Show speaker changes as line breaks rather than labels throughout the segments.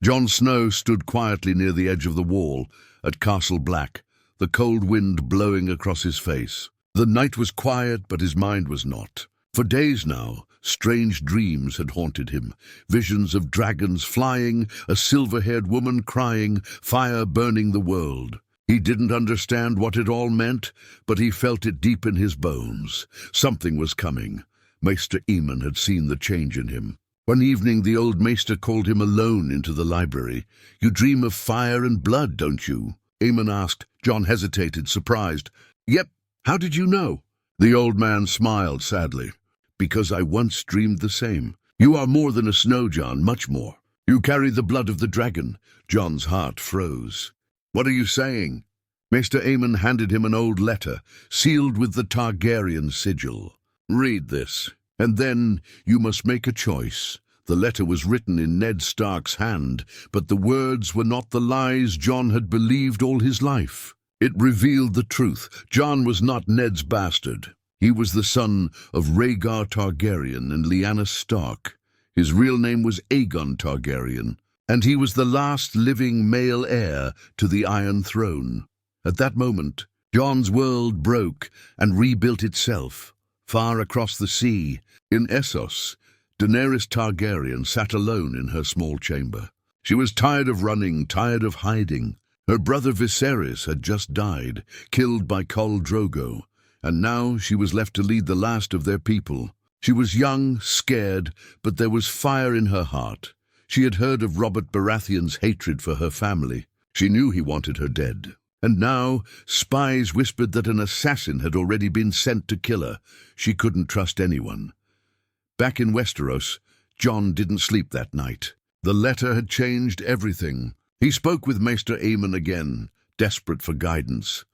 Jon Snow stood quietly near the edge of the wall at Castle Black, the cold wind blowing across his face. The night was quiet, but his mind was not. For days now, strange dreams had haunted him, visions of dragons flying, a silver-haired woman crying, fire burning the world. He didn't understand what it all meant, but he felt it deep in his bones. Something was coming. Maester Aemon had seen the change in him. One evening the old maester called him alone into the library. "You dream of fire and blood, don't you?" Aemon asked. Jon hesitated, surprised. "Yep. How did you know?" The old man smiled sadly. "Because I once dreamed the same. You are more than a snow, Jon, much more. You carry the blood of the dragon." Jon's heart froze. "What are you saying?" Maester Aemon handed him an old letter, sealed with the Targaryen sigil. "Read this, and then you must make a choice." The letter was written in Ned Stark's hand, but the words were not the lies Jon had believed all his life. It revealed the truth. Jon was not Ned's bastard. He was the son of Rhaegar Targaryen and Lyanna Stark. His real name was Aegon Targaryen, and he was the last living male heir to the Iron Throne. At that moment, Jon's world broke and rebuilt itself. Far across the sea, in Essos, Daenerys Targaryen sat alone in her small chamber. She was tired of running, tired of hiding. Her brother Viserys had just died, killed by Khal Drogo, and now she was left to lead the last of their people. She was young, scared, but there was fire in her heart. She had heard of Robert Baratheon's hatred for her family. She knew he wanted her dead. And now, spies whispered that an assassin had already been sent to kill her. She couldn't trust anyone. Back in Westeros, Jon didn't sleep that night. The letter had changed everything. He spoke with Maester Aemon again, desperate for guidance.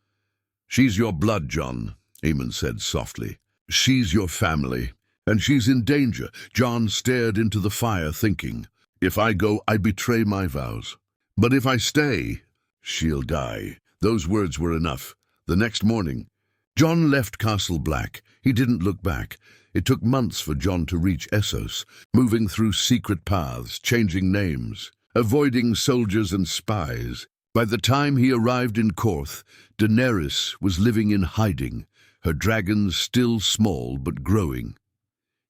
"She's your blood, Jon," Aemon said softly. "She's your family, and she's in danger." Jon stared into the fire, thinking, "If I go, I betray my vows. But if I stay, she'll die." Those words were enough. The next morning, Jon left Castle Black. He didn't look back. It took months for Jon to reach Essos, moving through secret paths, changing names, avoiding soldiers and spies. By the time he arrived in Korth, Daenerys was living in hiding, her dragons still small but growing.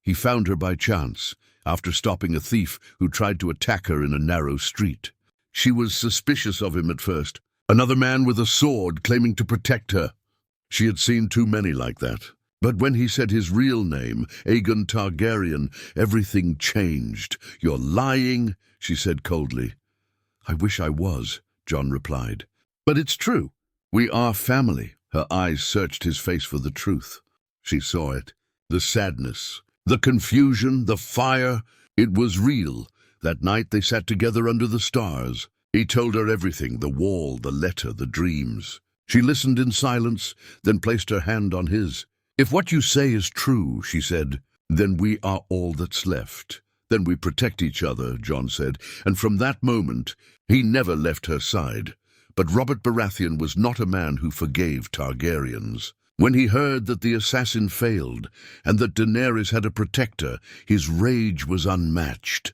He found her by chance, after stopping a thief who tried to attack her in a narrow street. She was suspicious of him at first, another man with a sword claiming to protect her. She had seen too many like that. But when he said his real name, Aegon Targaryen, everything changed. "You're lying," she said coldly. "I wish I was," Jon replied. "But it's true. We are family." Her eyes searched his face for the truth. She saw it. The sadness, the confusion, the fire. It was real. That night they sat together under the stars. He told her everything, the wall, the letter, the dreams. She listened in silence, then placed her hand on his. "If what you say is true," she said, "then we are all that's left. Then we protect each other," Jon said, and from that moment, he never left her side. But Robert Baratheon was not a man who forgave Targaryens. When he heard that the assassin failed, and that Daenerys had a protector, his rage was unmatched.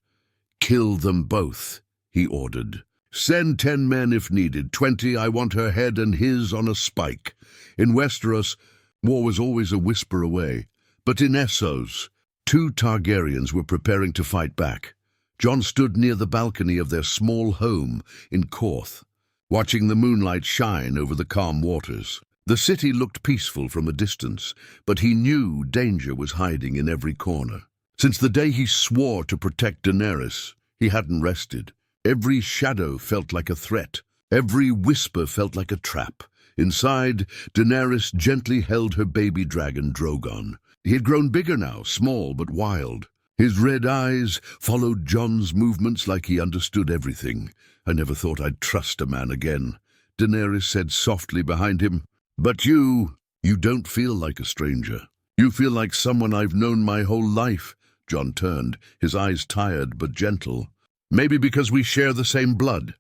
"Kill them both," he ordered. "Send 10 men if needed, 20 I want her head and his on a spike." In Westeros, war was always a whisper away. But in Essos, 2 Targaryens were preparing to fight back. Jon stood near the balcony of their small home in Korth, watching the moonlight shine over the calm waters. The city looked peaceful from a distance, but he knew danger was hiding in every corner. Since the day he swore to protect Daenerys, he hadn't rested. Every shadow felt like a threat. Every whisper felt like a trap. Inside, Daenerys gently held her baby dragon Drogon. He had grown bigger now, small but wild. His red eyes followed Jon's movements like he understood everything. "I never thought I'd trust a man again," Daenerys said softly behind him. "But you don't feel like a stranger. You feel like someone I've known my whole life." Jon turned, his eyes tired but gentle. "Maybe because we share the same blood.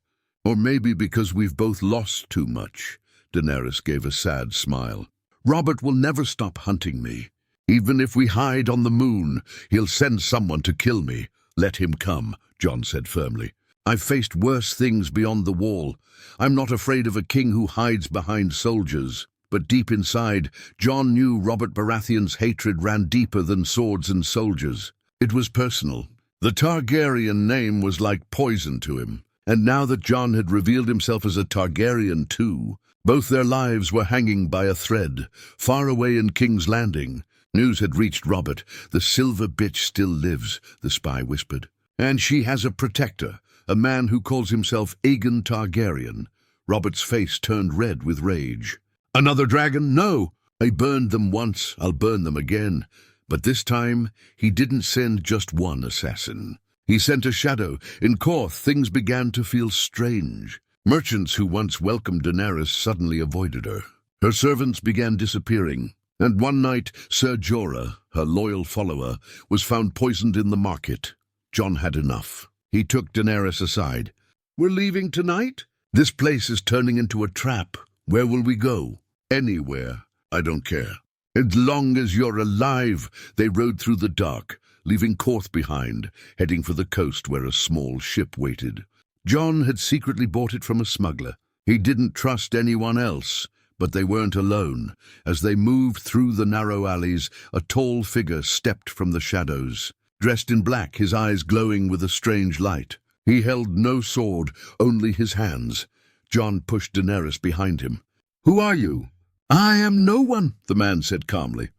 Or maybe because we've both lost too much." Daenerys gave a sad smile. "Robert will never stop hunting me. Even if we hide on the moon, he'll send someone to kill me." "Let him come," Jon said firmly. I've faced worse things beyond the wall. I'm not afraid of a king who hides behind soldiers. But deep inside, Jon knew Robert Baratheon's hatred ran deeper than swords and soldiers. It was personal. The Targaryen name was like poison to him. And now that Jon had revealed himself as a Targaryen too, both their lives were hanging by a thread, far away in King's Landing. News had reached Robert. The silver bitch still lives, the spy whispered. And she has a protector, a man who calls himself Aegon Targaryen. Robert's face turned red with rage. Another dragon? No! I burned them once, I'll burn them again. But this time, he didn't send just one assassin. He sent a shadow. In Korth, things began to feel strange. Merchants who once welcomed Daenerys suddenly avoided her. Her servants began disappearing. And one night, Ser Jorah, her loyal follower, was found poisoned in the market. Jon had enough. He took Daenerys aside. We're leaving tonight? This place is turning into a trap. Where will we go? Anywhere. I don't care. As long as you're alive. They rode through the dark, leaving Korth behind, heading for the coast where a small ship waited. Jon had secretly bought it from a smuggler. He didn't trust anyone else, but they weren't alone. As they moved through the narrow alleys, a tall figure stepped from the shadows. Dressed in black, his eyes glowing with a strange light. He held no sword, only his hands. Jon pushed Daenerys behind him. Who are you? I am no one, the man said calmly.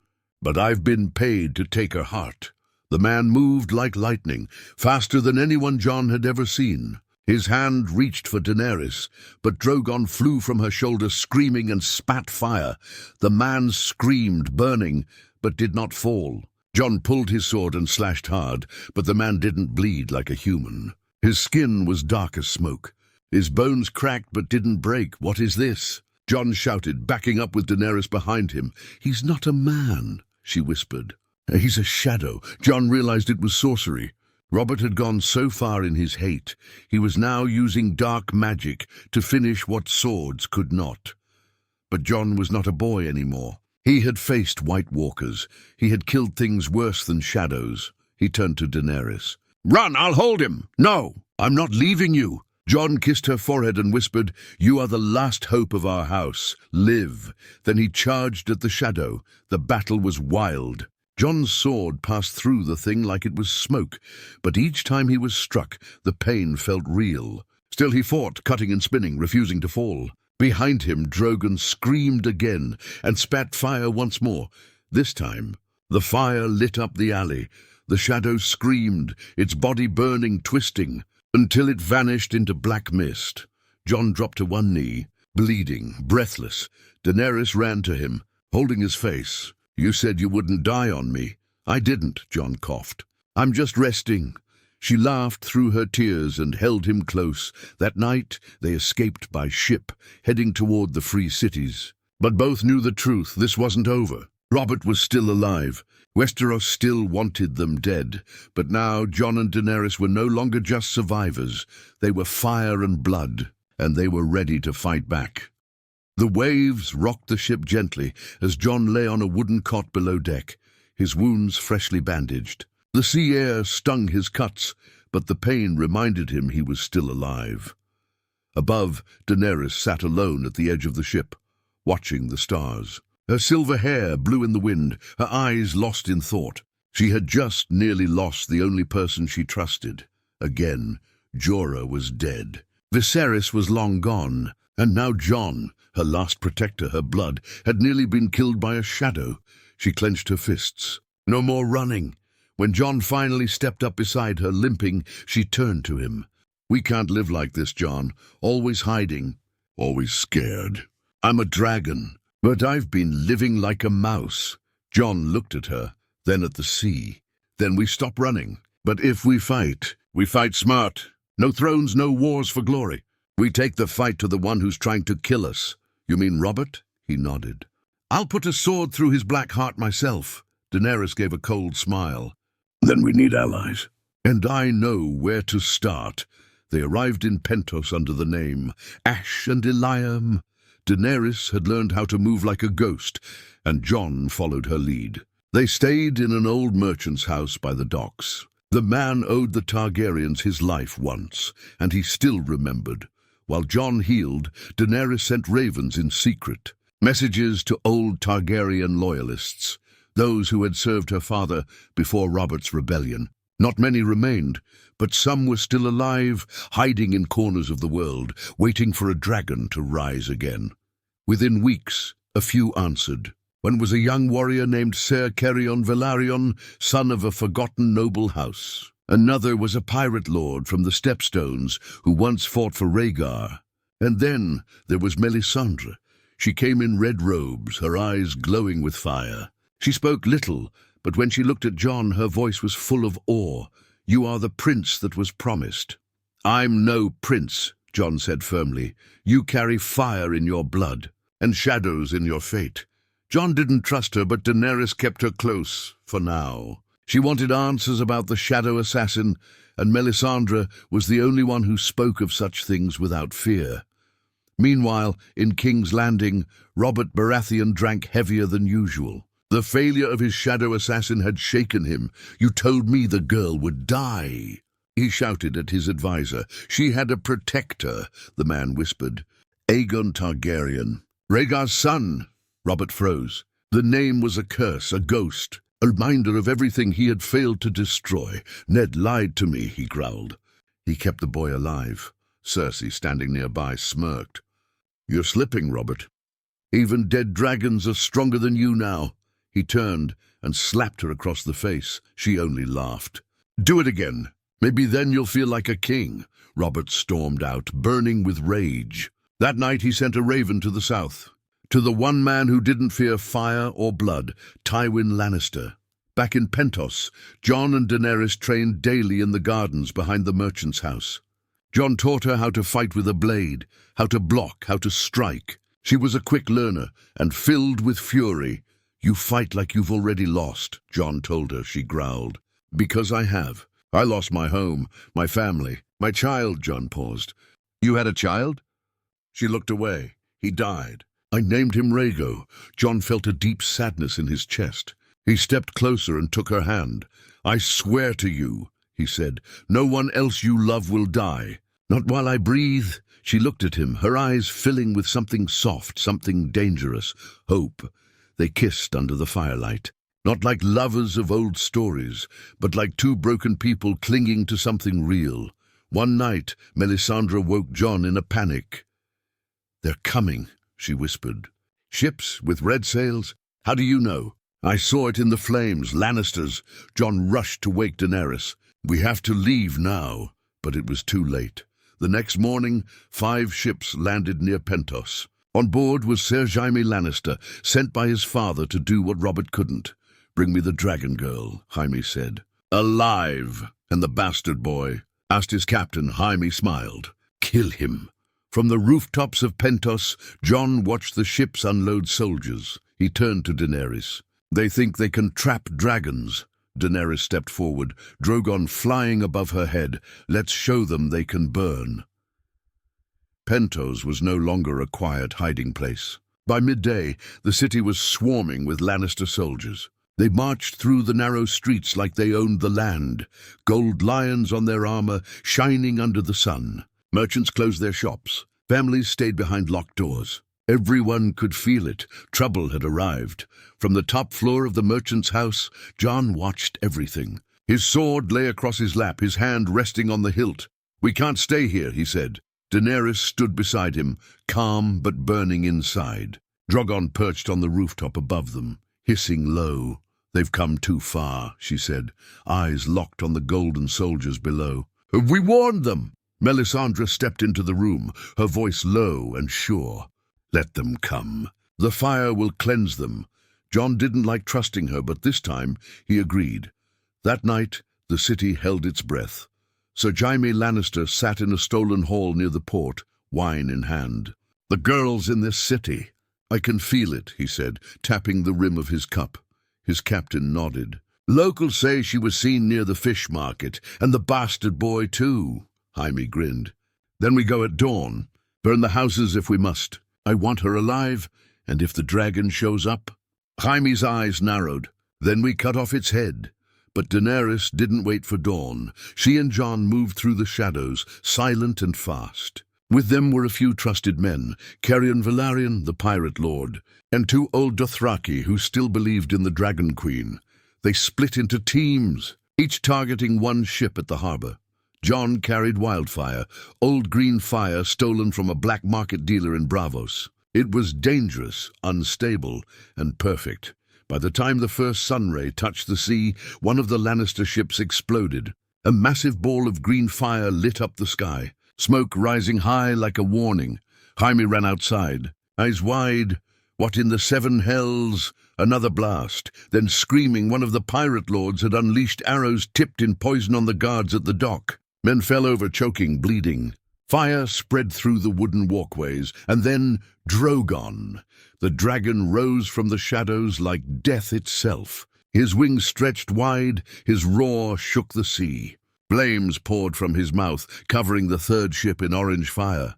But I've been paid to take her heart. The man moved like lightning, faster than anyone Jon had ever seen. His hand reached for Daenerys, but Drogon flew from her shoulder screaming and spat fire. The man screamed, burning, but did not fall. Jon pulled his sword and slashed hard, but the man didn't bleed like a human. His skin was dark as smoke. His bones cracked but didn't break. What is this? Jon shouted, backing up with Daenerys behind him. He's not a man, she whispered. He's a shadow. Jon realized it was sorcery. Robert had gone so far in his hate, he was now using dark magic to finish what swords could not. But Jon was not a boy anymore. He had faced White Walkers. He had killed things worse than shadows. He turned to Daenerys. Run, I'll hold him. No, I'm not leaving you. Jon kissed her forehead and whispered, You are the last hope of our house. Live. Then he charged at the shadow. The battle was wild. Jon's sword passed through the thing like it was smoke, but each time he was struck, the pain felt real. Still he fought, cutting and spinning, refusing to fall. Behind him, Drogon screamed again and spat fire once more. This time, the fire lit up the alley. The shadow screamed, its body burning, twisting, until it vanished into black mist. Jon dropped to one knee, bleeding, breathless. Daenerys ran to him, holding his face. You said you wouldn't die on me. I didn't, Jon coughed. I'm just resting. She laughed through her tears and held him close. That night, they escaped by ship, heading toward the free cities. But both knew the truth. This wasn't over. Robert was still alive. Westeros still wanted them dead. But now Jon and Daenerys were no longer just survivors. They were fire and blood, and they were ready to fight back. The waves rocked the ship gently as Jon lay on a wooden cot below deck, his wounds freshly bandaged. The sea air stung his cuts, but the pain reminded him he was still alive. Above, Daenerys sat alone at the edge of the ship, watching the stars. Her silver hair blew in the wind, her eyes lost in thought. She had just nearly lost the only person she trusted. Again, Jorah was dead. Viserys was long gone, and now Jon, her last protector, her blood, had nearly been killed by a shadow. She clenched her fists. No more running. When Jon finally stepped up beside her, limping, she turned to him. We can't live like this, Jon. Always hiding. Always scared. I'm a dragon, but I've been living like a mouse. Jon looked at her, then at the sea. Then we stop running. But if we fight smart. No thrones, no wars for glory. We take the fight to the one who's trying to kill us. You mean Robert? He nodded. I'll put a sword through his black heart myself. Daenerys gave a cold smile. Then we need allies. And I know where to start. They arrived in Pentos under the name Ash and Eliam. Daenerys had learned how to move like a ghost, and Jon followed her lead. They stayed in an old merchant's house by the docks. The man owed the Targaryens his life once, and he still remembered. While Jon healed, Daenerys sent ravens in secret, messages to old Targaryen loyalists, those who had served her father before Robert's rebellion. Not many remained, but some were still alive, hiding in corners of the world, waiting for a dragon to rise again. Within weeks, a few answered. One was a young warrior named Ser Cerion Velaryon, son of a forgotten noble house. Another was a pirate lord from the Stepstones who once fought for Rhaegar. And then there was Melisandre. She came in red robes, her eyes glowing with fire. She spoke little, but when she looked at Jon, her voice was full of awe. "You are the prince that was promised." "I'm no prince," Jon said firmly. "You carry fire in your blood, and shadows in your fate." Jon didn't trust her, but Daenerys kept her close, for now. She wanted answers about the Shadow Assassin, and Melisandre was the only one who spoke of such things without fear. Meanwhile, in King's Landing, Robert Baratheon drank heavier than usual. The failure of his Shadow Assassin had shaken him. "You told me the girl would die," he shouted at his advisor. "She had a protector," the man whispered. "Aegon Targaryen, Rhaegar's son." Robert froze. The name was a curse, a ghost, a reminder of everything he had failed to destroy. "Ned lied to me," he growled. "He kept the boy alive." Cersei, standing nearby, smirked. "You're slipping, Robert. Even dead dragons are stronger than you now." He turned and slapped her across the face. She only laughed. "Do it again. Maybe then you'll feel like a king." Robert stormed out, burning with rage. That night he sent a raven to the south. To the one man who didn't fear fire or blood, Tywin Lannister. Back in Pentos, Jon and Daenerys trained daily in the gardens behind the merchant's house. Jon taught her how to fight with a blade, how to block, how to strike. She was a quick learner and filled with fury. "You fight like you've already lost," Jon told her. She growled. "Because I have. I lost my home, my family, my child." Jon paused. "You had a child?" She looked away. "He died. I named him Rhaego." Jon felt a deep sadness in his chest. He stepped closer and took her hand. "I swear to you," he said, "no one else you love will die. Not while I breathe." She looked at him, her eyes filling with something soft, something dangerous, hope. They kissed under the firelight, not like lovers of old stories, but like two broken people clinging to something real. One night, Melisandre woke Jon in a panic. "They're coming," she whispered. "Ships with red sails? How do you know?" "I saw it in the flames, Lannisters." Jon rushed to wake Daenerys. "We have to leave now." But it was too late. The next morning, 5 ships landed near Pentos. On board was Ser Jaime Lannister, sent by his father to do what Robert couldn't. "Bring me the dragon girl," Jaime said. "Alive." "And the bastard boy?" asked his captain. Jaime smiled. "Kill him." From the rooftops of Pentos, Jon watched the ships unload soldiers. He turned to Daenerys. "They think they can trap dragons." Daenerys stepped forward, Drogon flying above her head. "Let's show them they can burn." Pentos was no longer a quiet hiding place. By midday, the city was swarming with Lannister soldiers. They marched through the narrow streets like they owned the land, gold lions on their armor, shining under the sun. Merchants closed their shops. Families stayed behind locked doors. Everyone could feel it. Trouble had arrived. From the top floor of the merchant's house, Jon watched everything. His sword lay across his lap, his hand resting on the hilt. "We can't stay here," he said. Daenerys stood beside him, calm but burning inside. Drogon perched on the rooftop above them, hissing low. "They've come too far," she said, eyes locked on the golden soldiers below. "Have we warned them?" Melisandre stepped into the room, her voice low and sure. "Let them come. The fire will cleanse them." Jon didn't like trusting her, but this time he agreed. That night, the city held its breath. Sir Jaime Lannister sat in a stolen hall near the port, wine in hand. "The girl's in this city. I can feel it," he said, tapping the rim of his cup. His captain nodded. "Locals say she was seen near the fish market, and the bastard boy too." Jaime grinned. "Then we go at dawn. Burn the houses if we must. I want her alive, and if the dragon shows up..." Jaime's eyes narrowed. "Then we cut off its head." But Daenerys didn't wait for dawn. She and Jon moved through the shadows, silent and fast. With them were a few trusted men, Carrion Velaryon, the pirate lord, and 2 old Dothraki who still believed in the Dragon Queen. They split into teams, each targeting one ship at the harbor. Jon carried Wildfire, old green fire stolen from a black market dealer in Braavos. It was dangerous, unstable, and perfect. By the time the first sunray touched the sea, one of the Lannister ships exploded. A massive ball of green fire lit up the sky, smoke rising high like a warning. Jaime ran outside, eyes wide. What in the 7 hells? Another blast. Then screaming, one of the pirate lords had unleashed arrows tipped in poison on the guards at the dock. Men fell over, choking, bleeding. Fire spread through the wooden walkways, and then Drogon. The dragon rose from the shadows like death itself. His wings stretched wide, his roar shook the sea. Flames poured from his mouth, covering the 3rd ship in orange fire.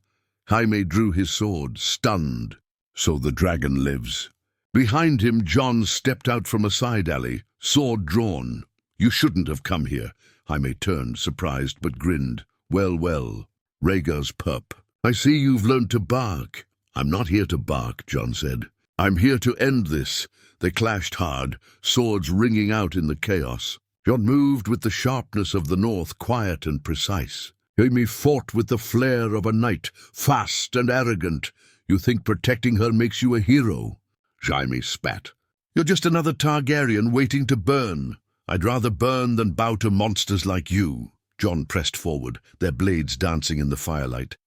Jaime drew his sword, stunned. So the dragon lives. Behind him, Jon stepped out from a side alley, sword drawn. You shouldn't have come here. Jaime turned, surprised, but grinned. Well, well. Rhaegar's pup. I see you've learned to bark. I'm not here to bark, Jon said. I'm here to end this. They clashed hard, swords ringing out in the chaos. Jon moved with the sharpness of the north, quiet and precise. Jaime fought with the flair of a knight, fast and arrogant. You think protecting her makes you a hero? Jaime spat. You're just another Targaryen waiting to burn. I'd rather burn than bow to monsters like you. Jon pressed forward, their blades dancing in the firelight.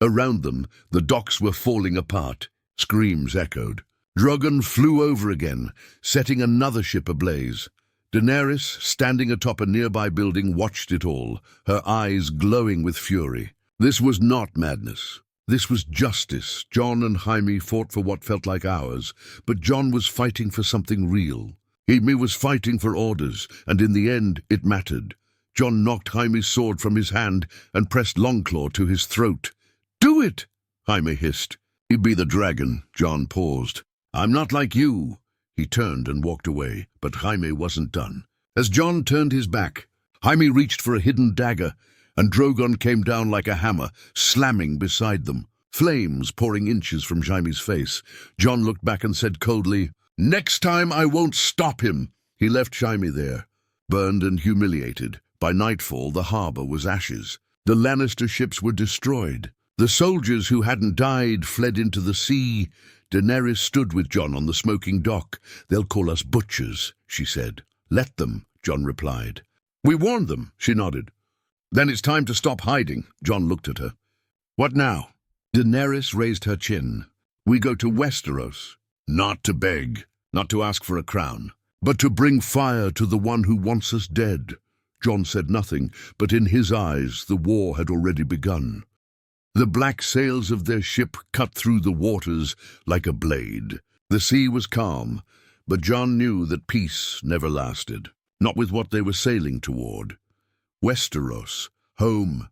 Around them, the docks were falling apart. Screams echoed. Drogon flew over again, setting another ship ablaze. Daenerys, standing atop a nearby building, watched it all, her eyes glowing with fury. This was not madness. This was justice. Jon and Jaime fought for what felt like hours, but Jon was fighting for something real. Jaime was fighting for orders, and in the end, it mattered. Jon knocked Jaime's sword from his hand and pressed Longclaw to his throat. Do it, Jaime hissed. You be the dragon, Jon paused. I'm not like you. He turned and walked away, but Jaime wasn't done. As Jon turned his back, Jaime reached for a hidden dagger, and Drogon came down like a hammer, slamming beside them. Flames pouring inches from Jaime's face. Jon looked back and said coldly, Next time I won't stop him. He left Jaime there, burned and humiliated. By nightfall, the harbor was ashes. The Lannister ships were destroyed. The soldiers who hadn't died fled into the sea. Daenerys stood with Jon on the smoking dock. They'll call us butchers, she said. Let them, Jon replied. We warned them, she nodded. Then it's time to stop hiding, Jon looked at her. What now? Daenerys raised her chin. We go to Westeros, not to beg, not to ask for a crown, but to bring fire to the one who wants us dead. Jon said nothing, but in his eyes the war had already begun. The black sails of their ship cut through the waters like a blade. The sea was calm, but Jon knew that peace never lasted, not with what they were sailing toward. Westeros, home.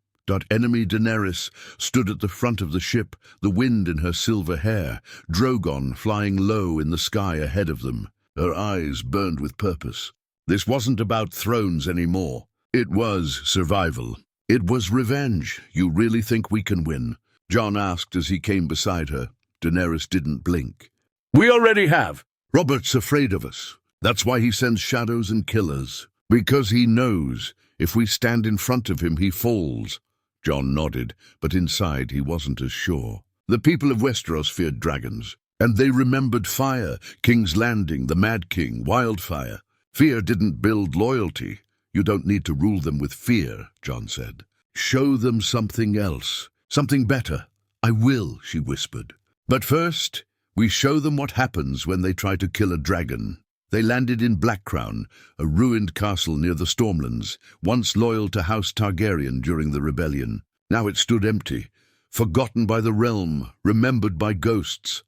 Enemy Daenerys stood at the front of the ship, the wind in her silver hair, Drogon flying low in the sky ahead of them. Her eyes burned with purpose. This wasn't about thrones anymore. It was survival. It was revenge. You really think we can win? Jon asked as he came beside her. Daenerys didn't blink. We already have. Robert's afraid of us. That's why he sends shadows and killers. Because he knows if we stand in front of him, he falls. Jon nodded, but inside he wasn't as sure. The people of Westeros feared dragons, and they remembered fire, King's Landing, the Mad King, Wildfire. Fear didn't build loyalty. You don't need to rule them with fear, Jon said. Show them something else, something better. I will, she whispered. But first, we show them what happens when they try to kill a dragon. They landed in Blackcrown, a ruined castle near the Stormlands, once loyal to House Targaryen during the rebellion. Now it stood empty, forgotten by the realm, remembered by ghosts.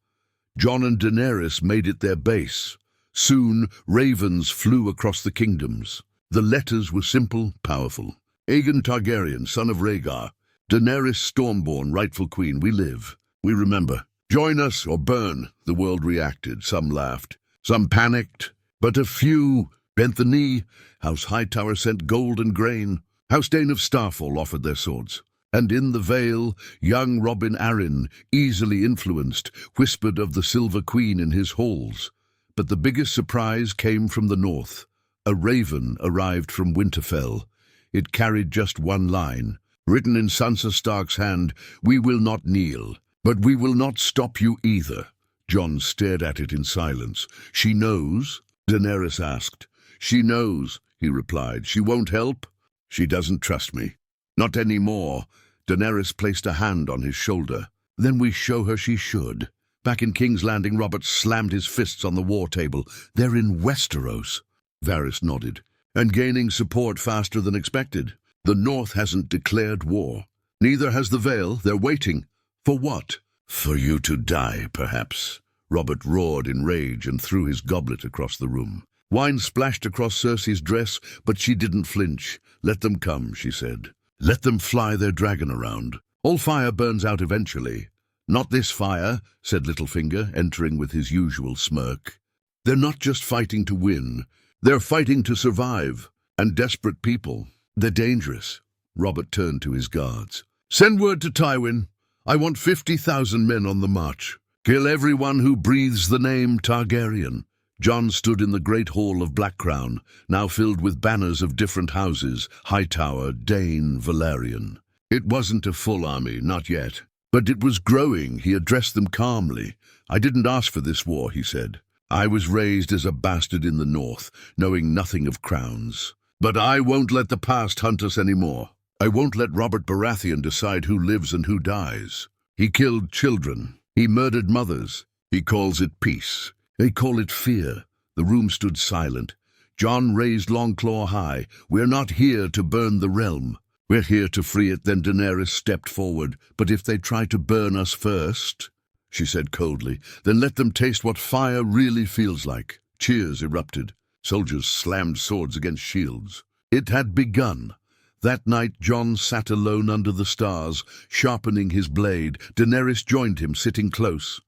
Jon and Daenerys made it their base. Soon, ravens flew across the kingdoms. The letters were simple, powerful. Aegon Targaryen, son of Rhaegar. Daenerys Stormborn, rightful queen, we live. We remember. Join us or burn, the world reacted. Some laughed. Some panicked, but a few bent the knee. House Hightower sent gold and grain. House Dane of Starfall offered their swords. And in the Vale, young Robin Arryn, easily influenced, whispered of the Silver Queen in his halls. But the biggest surprise came from the north. A raven arrived from Winterfell. It carried just one line, written in Sansa Stark's hand, "We will not kneel, but we will not stop you either." Jon stared at it in silence. "She knows?" Daenerys asked. "She knows," he replied. "She won't help?" "She doesn't trust me." "Not anymore." Daenerys placed a hand on his shoulder. "Then we show her she should." Back in King's Landing, Robert slammed his fists on the war table. "They're in Westeros." Varys nodded. "And gaining support faster than expected. The North hasn't declared war. Neither has the Vale. They're waiting. For what? For you to die, perhaps." Robert roared in rage and threw his goblet across the room. Wine splashed across Cersei's dress, but she didn't flinch. "Let them come," she said. "Let them fly their dragon around. All fire burns out eventually." "Not this fire," said Littlefinger, entering with his usual smirk. "They're not just fighting to win. They're fighting to survive. And desperate people. They're dangerous." Robert turned to his guards. "Send word to Tywin. I want 50,000 men on the march. Kill everyone who breathes the name Targaryen." Jon stood in the great hall of Blackcrown, now filled with banners of different houses, Hightower, Dane, Valerian. It wasn't a full army, not yet. But it was growing. He addressed them calmly. "I didn't ask for this war," he said. "I was raised as a bastard in the north, knowing nothing of crowns. But I won't let the past hunt us anymore. I won't let Robert Baratheon decide who lives and who dies. He killed children. He murdered mothers. He calls it peace. They call it fear." The room stood silent. Jon raised Longclaw high. "We're not here to burn the realm. We're here to free it." Then Daenerys stepped forward. "But if they try to burn us first," she said coldly, "then let them taste what fire really feels like." Cheers erupted. Soldiers slammed swords against shields. It had begun. That night Jon sat alone under the stars, sharpening his blade. Daenerys joined him, sitting close.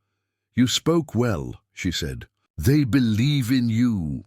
"You spoke well," she said. "They believe in you."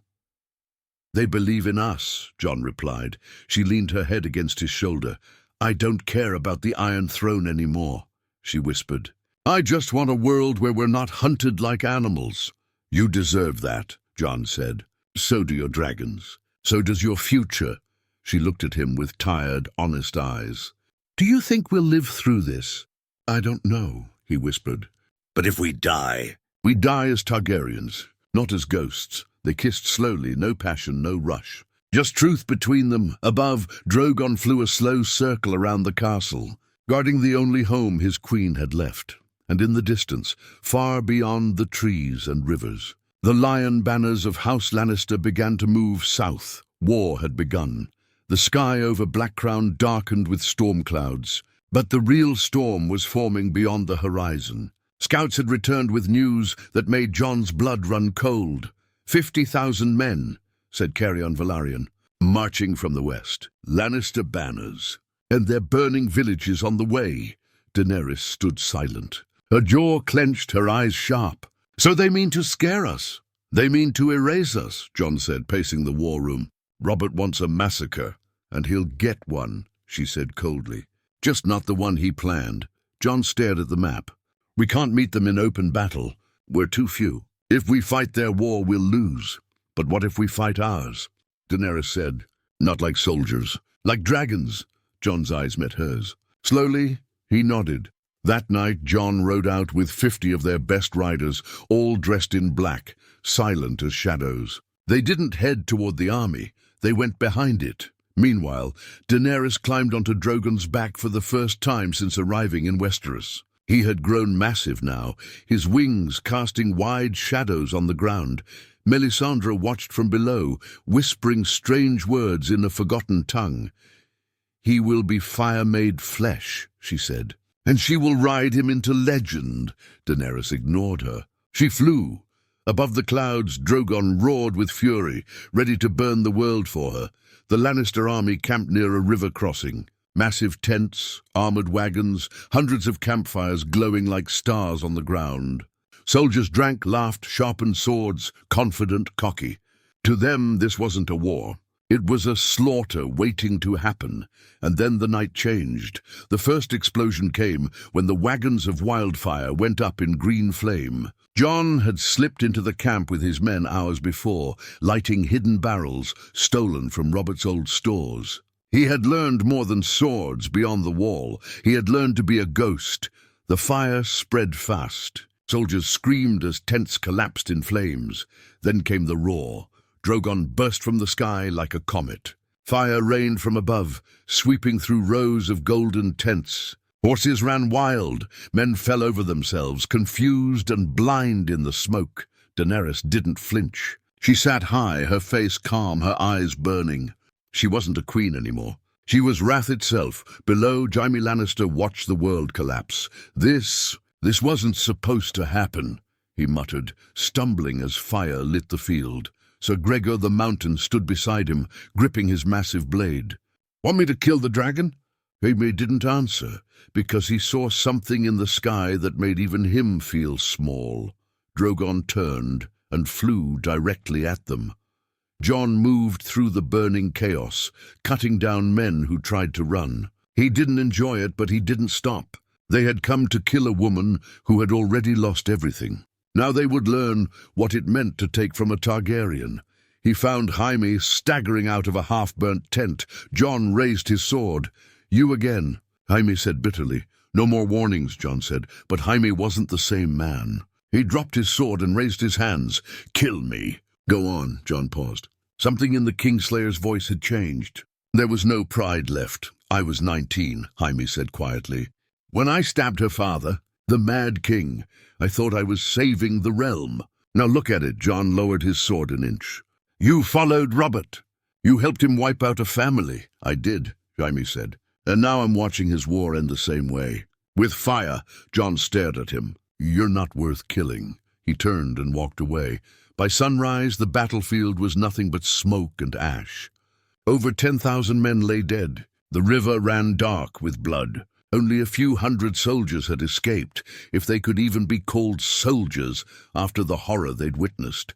"They believe in us," Jon replied. She leaned her head against his shoulder. "I don't care about the Iron Throne anymore," she whispered. "I just want a world where we're not hunted like animals." "You deserve that," Jon said. "So do your dragons. So does your future." She looked at him with tired, honest eyes. "Do you think we'll live through this?" "I don't know," he whispered. "But if we die?" "We die as Targaryens, not as ghosts." They kissed slowly, no passion, no rush. Just truth between them. Above, Drogon flew a slow circle around the castle, guarding the only home his queen had left. And in the distance, far beyond the trees and rivers, the lion banners of House Lannister began to move south. War had begun. The sky over Blackcrown darkened with storm clouds. But the real storm was forming beyond the horizon. Scouts had returned with news that made Jon's blood run cold. 50,000 men, said Carrion Velaryon, marching from the west. Lannister banners. And their burning villages on the way. Daenerys stood silent. Her jaw clenched, her eyes sharp. "So they mean to scare us. They mean to erase us," Jon said, pacing the war room. "Robert wants a massacre, and he'll get one," she said coldly. "Just not the one he planned." Jon stared at the map. "We can't meet them in open battle. We're too few. If we fight their war, we'll lose. But what if we fight ours?" Daenerys said. "Not like soldiers. Like dragons." Jon's eyes met hers. Slowly, he nodded. That night, Jon rode out with 50 of their best riders, all dressed in black, silent as shadows. They didn't head toward the army. They went behind it. Meanwhile, Daenerys climbed onto Drogon's back for the first time since arriving in Westeros. He had grown massive now, his wings casting wide shadows on the ground. Melisandre watched from below, whispering strange words in a forgotten tongue. "He will be fire-made flesh," she said. "And she will ride him into legend." Daenerys ignored her. She flew. Above the clouds, Drogon roared with fury, ready to burn the world for her. The Lannister army camped near a river crossing. Massive tents, armored wagons, hundreds of campfires glowing like stars on the ground. Soldiers drank, laughed, sharpened swords, confident, cocky. To them, this wasn't a war. It was a slaughter waiting to happen. And then the night changed. The first explosion came when the wagons of wildfire went up in green flame. Jon had slipped into the camp with his men hours before, lighting hidden barrels stolen from Robert's old stores. He had learned more than swords beyond the wall. He had learned to be a ghost. The fire spread fast. Soldiers screamed as tents collapsed in flames. Then came the roar. Drogon burst from the sky like a comet. Fire rained from above, sweeping through rows of golden tents. Horses ran wild. Men fell over themselves, confused and blind in the smoke. Daenerys didn't flinch. She sat high, her face calm, her eyes burning. She wasn't a queen anymore. She was wrath itself. Below, Jaime Lannister watched the world collapse. This wasn't supposed to happen, he muttered, stumbling as fire lit the field. Sir Gregor the Mountain stood beside him, gripping his massive blade. "Want me to kill the dragon?" Jaime didn't answer, because he saw something in the sky that made even him feel small. Drogon turned and flew directly at them. Jon moved through the burning chaos, cutting down men who tried to run. He didn't enjoy it, but he didn't stop. They had come to kill a woman who had already lost everything. Now they would learn what it meant to take from a Targaryen. He found Jaime staggering out of a half-burnt tent. Jon raised his sword. "You again," Jaime said bitterly. "No more warnings," Jon said, but Jaime wasn't the same man. He dropped his sword and raised his hands. "Kill me." "Go on," Jon paused. Something in the Kingslayer's voice had changed. There was no pride left. "I was 19, Jaime said quietly. "When I stabbed her father, the Mad King, I thought I was saving the realm. Now look at it." Jon lowered his sword an inch. "You followed Robert. You helped him wipe out a family." "I did," Jaime said. "And now I'm watching his war end the same way." With fire, Jon stared at him. "You're not worth killing." He turned and walked away. By sunrise, the battlefield was nothing but smoke and ash. Over 10,000 men lay dead. The river ran dark with blood. Only a few hundred soldiers had escaped, if they could even be called soldiers after the horror they'd witnessed.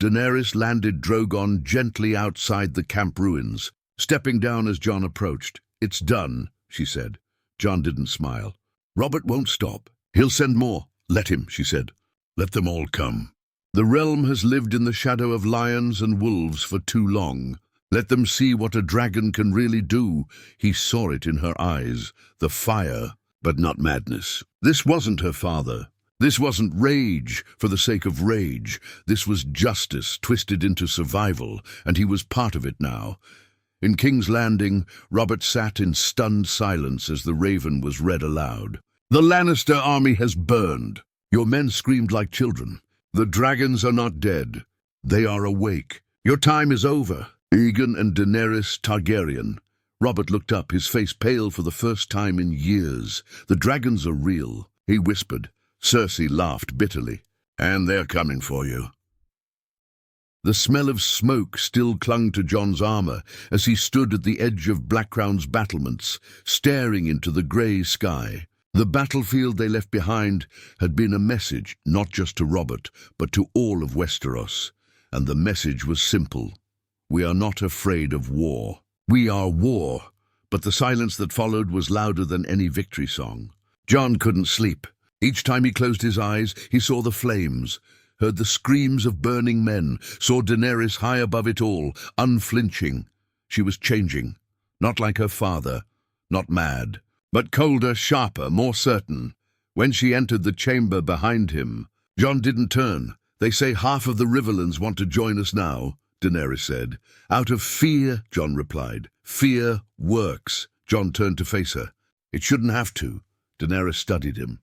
Daenerys landed Drogon gently outside the camp ruins, stepping down as Jon approached. "It's done," she said. Jon didn't smile. "Robert won't stop. He'll send more." "Let him," she said. "Let them all come. The realm has lived in the shadow of lions and wolves for too long. Let them see what a dragon can really do." He saw it in her eyes, the fire, but not madness. This wasn't her father. This wasn't rage for the sake of rage. This was justice twisted into survival, and he was part of it now. In King's Landing, Robert sat in stunned silence as the raven was read aloud. "The Lannister army has burned." Your men screamed like children. "The dragons are not dead. They are awake. Your time is over. Aegon and Daenerys Targaryen." Robert looked up, his face pale for the first time in years. "The dragons are real," he whispered. Cersei laughed bitterly. "And they're coming for you." The smell of smoke still clung to Jon's armor as he stood at the edge of Blackcrown's battlements, staring into the grey sky. The battlefield they left behind had been a message, not just to Robert, but to all of Westeros. And the message was simple. We are not afraid of war. We are war. But the silence that followed was louder than any victory song. Jon couldn't sleep. Each time he closed his eyes, he saw the flames, heard the screams of burning men, saw Daenerys high above it all, unflinching. She was changing. Not like her father, not mad, but colder, sharper, more certain. When she entered the chamber behind him, Jon didn't turn. "They say half of the Riverlands want to join us now," Daenerys said. "Out of fear," Jon replied. "Fear works." Jon turned to face her. "It shouldn't have to." Daenerys studied him.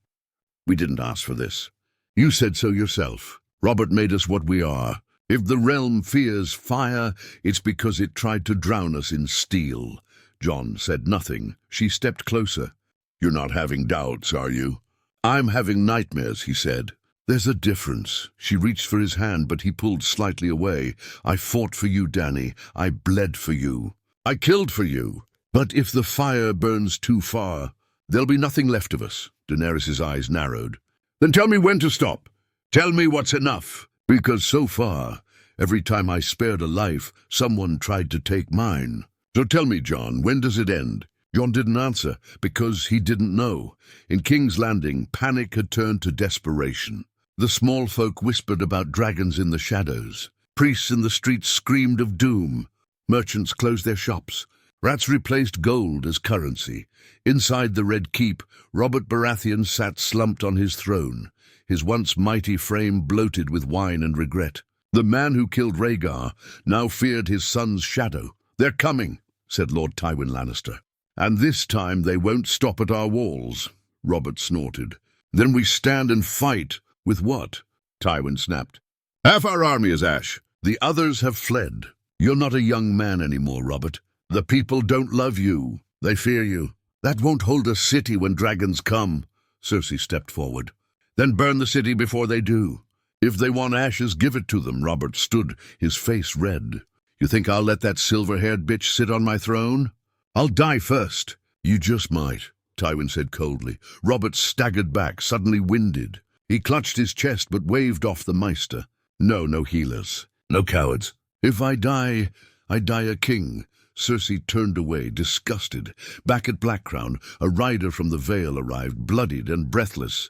"We didn't ask for this. You said so yourself. Robert made us what we are. If the realm fears fire, it's because it tried to drown us in steel." Jon said nothing. She stepped closer. "You're not having doubts, are you?" "I'm having nightmares," he said. "There's a difference." She reached for his hand, but he pulled slightly away. "I fought for you, Dany. I bled for you. I killed for you. But if the fire burns too far, there'll be nothing left of us." Daenerys' eyes narrowed. "Then tell me when to stop. Tell me what's enough. Because so far, Every time I spared a life, someone tried to take mine. So tell me, John, when does it end? John didn't answer, because he didn't know. In King's Landing, panic had turned to desperation. The small folk whispered about dragons in the shadows. Priests in the streets screamed of doom. Merchants closed their shops. Rats replaced gold as currency. Inside the Red Keep, Robert Baratheon sat slumped on his throne, his once mighty frame bloated with wine and regret. The man who killed Rhaegar now feared his son's shadow. "They're coming," said Lord Tywin Lannister. "And this time they won't stop at our walls," Robert snorted. "Then we stand and fight. With what?" Tywin snapped. "Half our army is ash. The others have fled. You're not a young man anymore, Robert. The people don't love you. They fear you. That won't hold a city when dragons come." Cersei stepped forward. "Then burn the city before they do. If they want ashes, give it to them." Robert stood, his face red. "You think I'll let that silver-haired bitch sit on my throne? I'll die first." "You just might," Tywin said coldly. Robert staggered back, suddenly winded. He clutched his chest but waved off the Maester. No healers. No cowards. "If I die a king." Cersei turned away, disgusted. Back at Blackcrown, a rider from the Vale arrived, bloodied and breathless.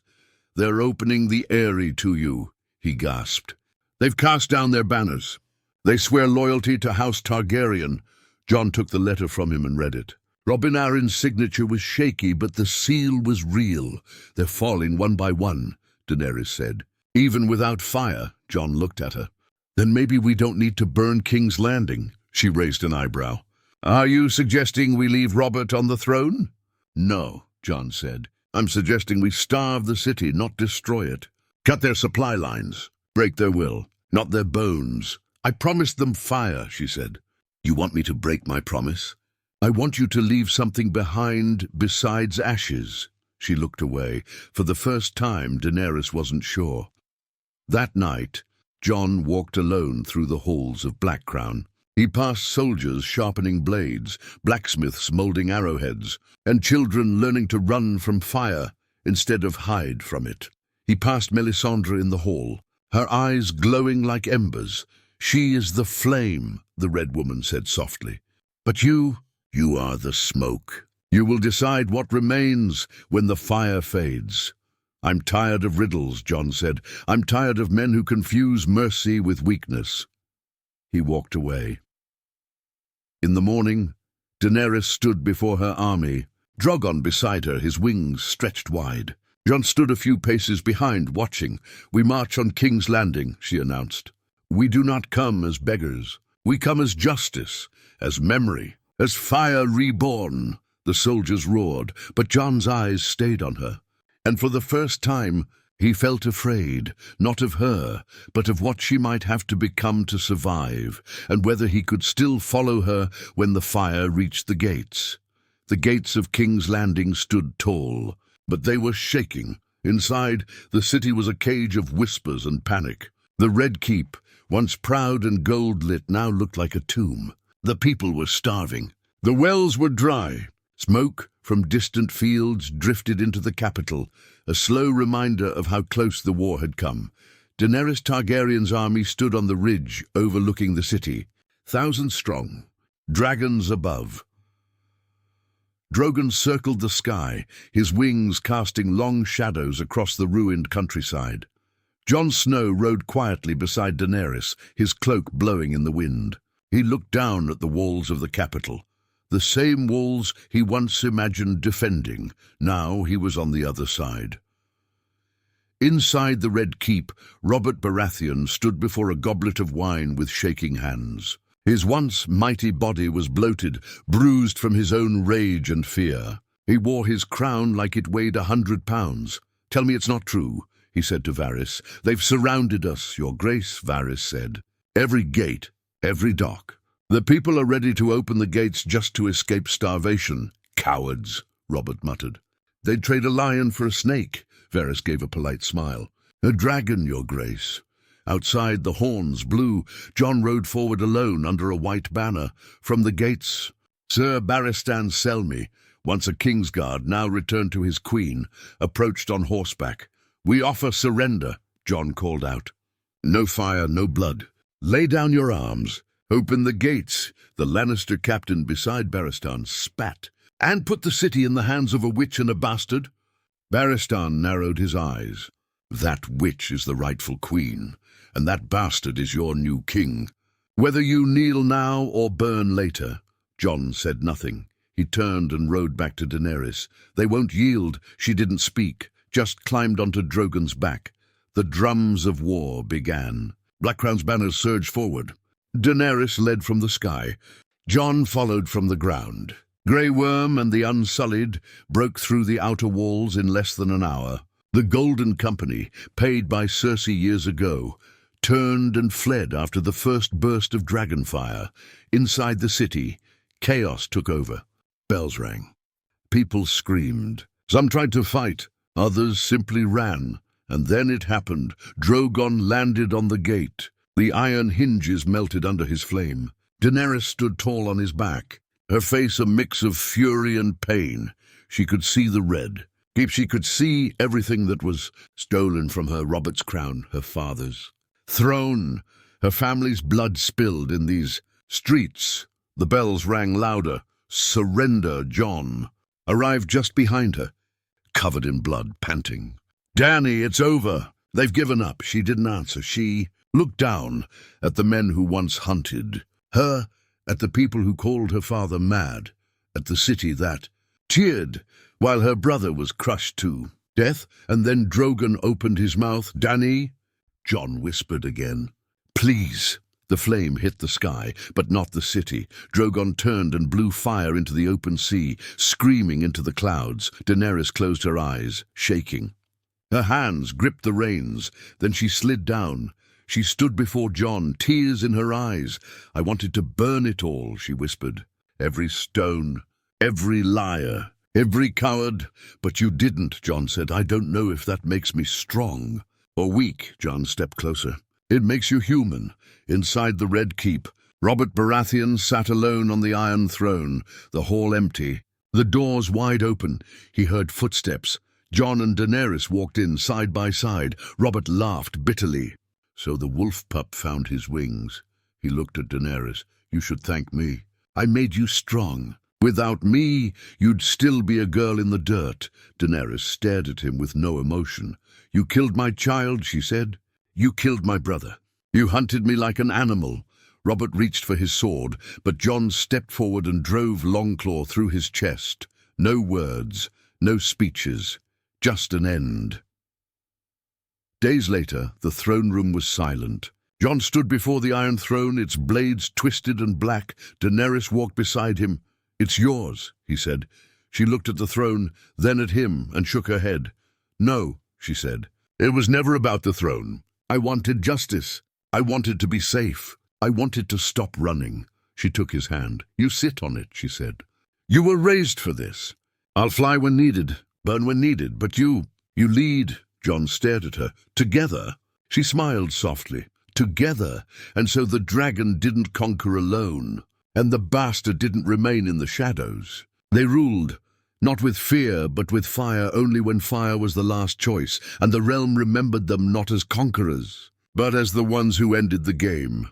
"They're opening the Eyrie to you," he gasped. "They've cast down their banners. They swear loyalty to House Targaryen." Jon took the letter from him and read it. Robin Arryn's signature was shaky, but the seal was real. "They're falling one by one," Daenerys said. "Even without fire," Jon looked at her. "Then maybe we don't need to burn King's Landing." She raised an eyebrow. "Are you suggesting we leave Robert on the throne?" "No," Jon said. "I'm suggesting we starve the city, not destroy it. Cut their supply lines. Break their will, not their bones." "I promised them fire," she said. "You want me to break my promise?" "I want you to leave something behind besides ashes." She looked away. For the first time, Daenerys wasn't sure. That night, Jon walked alone through the halls of Blackcrown. He passed soldiers sharpening blades, blacksmiths moulding arrowheads, and children learning to run from fire instead of hide from it. He passed Melisandre in the hall, her eyes glowing like embers. "She is the flame," the Red Woman said softly. "But you are the smoke. You will decide what remains when the fire fades." "I'm tired of riddles," Jon said. "I'm tired of men who confuse mercy with weakness." He walked away. In the morning, Daenerys stood before her army, Drogon beside her, his wings stretched wide. Jon stood a few paces behind, watching. "We march on King's Landing," she announced. "We do not come as beggars. We come as justice, as memory, as fire reborn." The soldiers roared, but Jon's eyes stayed on her. And for the first time, he felt afraid, not of her, but of what she might have to become to survive, and whether he could still follow her when the fire reached the gates. The gates of King's Landing stood tall, but they were shaking. Inside, the city was a cage of whispers and panic. The Red Keep, once proud and gold-lit, now looked like a tomb. The people were starving. The wells were dry. Smoke from distant fields drifted into the capital, a slow reminder of how close the war had come. Daenerys Targaryen's army stood on the ridge overlooking the city, thousands strong, dragons above. Drogon circled the sky, his wings casting long shadows across the ruined countryside. Jon Snow rode quietly beside Daenerys, his cloak blowing in the wind. He looked down at the walls of the capital. The same walls he once imagined defending. Now he was on the other side. Inside the Red Keep, Robert Baratheon stood before a goblet of wine with shaking hands. His once mighty body was bloated, bruised from his own rage and fear. He wore his crown like it weighed 100 pounds. "Tell me it's not true," he said to Varys. "They've surrounded us, Your Grace," Varys said. "Every gate, every dock. The people are ready to open the gates just to escape starvation." "Cowards," Robert muttered. "They'd trade a lion for a snake." Varys gave a polite smile. "A dragon, Your Grace." Outside, the horns blew. Jon rode forward alone under a white banner. From the gates, Sir Barristan Selmy, once a Kingsguard, now returned to his queen, approached on horseback. "We offer surrender," Jon called out. "No fire, no blood. Lay down your arms. Open the gates. The Lannister captain beside Baratheon spat. And put the city in the hands of a witch and a bastard? Baratheon narrowed his eyes. That witch is the rightful queen, and that bastard is your new king. Whether you kneel now or burn later. Jon said nothing. He turned and rode back to Daenerys. They won't yield. She didn't speak, just climbed onto Drogon's back. The drums of war began. Blackcrown's banners surged forward. Daenerys led from the sky. Jon followed from the ground. Grey Worm and the Unsullied broke through the outer walls in less than an hour. The Golden Company, paid by Cersei years ago, turned and fled after the first burst of dragonfire. Inside the city, chaos took over. Bells rang. People screamed. Some tried to fight, others simply ran. And then it happened. Drogon landed on the gate. The iron hinges melted under his flame. Daenerys stood tall on his back, her face a mix of fury and pain. She could see the red. She could see everything that was stolen from her. Robert's crown, her father's throne, her family's blood spilled in these streets. The bells rang louder. Surrender, Jon arrived just behind her, covered in blood, panting. Dany, it's over. They've given up. She didn't answer. She looked down at the men who once hunted her, at the people who called her father mad, at the city that cheered while her brother was crushed to death. And then Drogon opened his mouth. Dany, Jon whispered again. Please. The flame hit the sky, but not the city. Drogon turned and blew fire into the open sea, screaming into the clouds. Daenerys closed her eyes, shaking. Her hands gripped the reins. Then she slid down. She stood before Jon, tears in her eyes. I wanted to burn it all, she whispered. Every stone, every liar, every coward. But you didn't, Jon said. I don't know if that makes me strong or weak. Jon stepped closer. It makes you human. Inside the Red Keep, Robert Baratheon sat alone on the Iron Throne, the hall empty, the doors wide open. He heard footsteps. Jon and Daenerys walked in side by side. Robert laughed bitterly. So the wolf pup found his wings. He looked at Daenerys. You should thank me. I made you strong. Without me, you'd still be a girl in the dirt. Daenerys stared at him with no emotion. You killed my child, she said. You killed my brother. You hunted me like an animal. Robert reached for his sword, but Jon stepped forward and drove Longclaw through his chest. No words, no speeches, just an end. Days later, the throne room was silent. Jon stood before the Iron Throne, its blades twisted and black. Daenerys walked beside him. It's yours, he said. She looked at the throne, then at him, and shook her head. No, she said. It was never about the throne. I wanted justice. I wanted to be safe. I wanted to stop running. She took his hand. You sit on it, she said. You were raised for this. I'll fly when needed, burn when needed, but you lead. Jon stared at her. Together? She smiled softly. Together, and so the dragon didn't conquer alone, and the bastard didn't remain in the shadows. They ruled, not with fear, but with fire, only when fire was the last choice, and the realm remembered them not as conquerors, but as the ones who ended the game.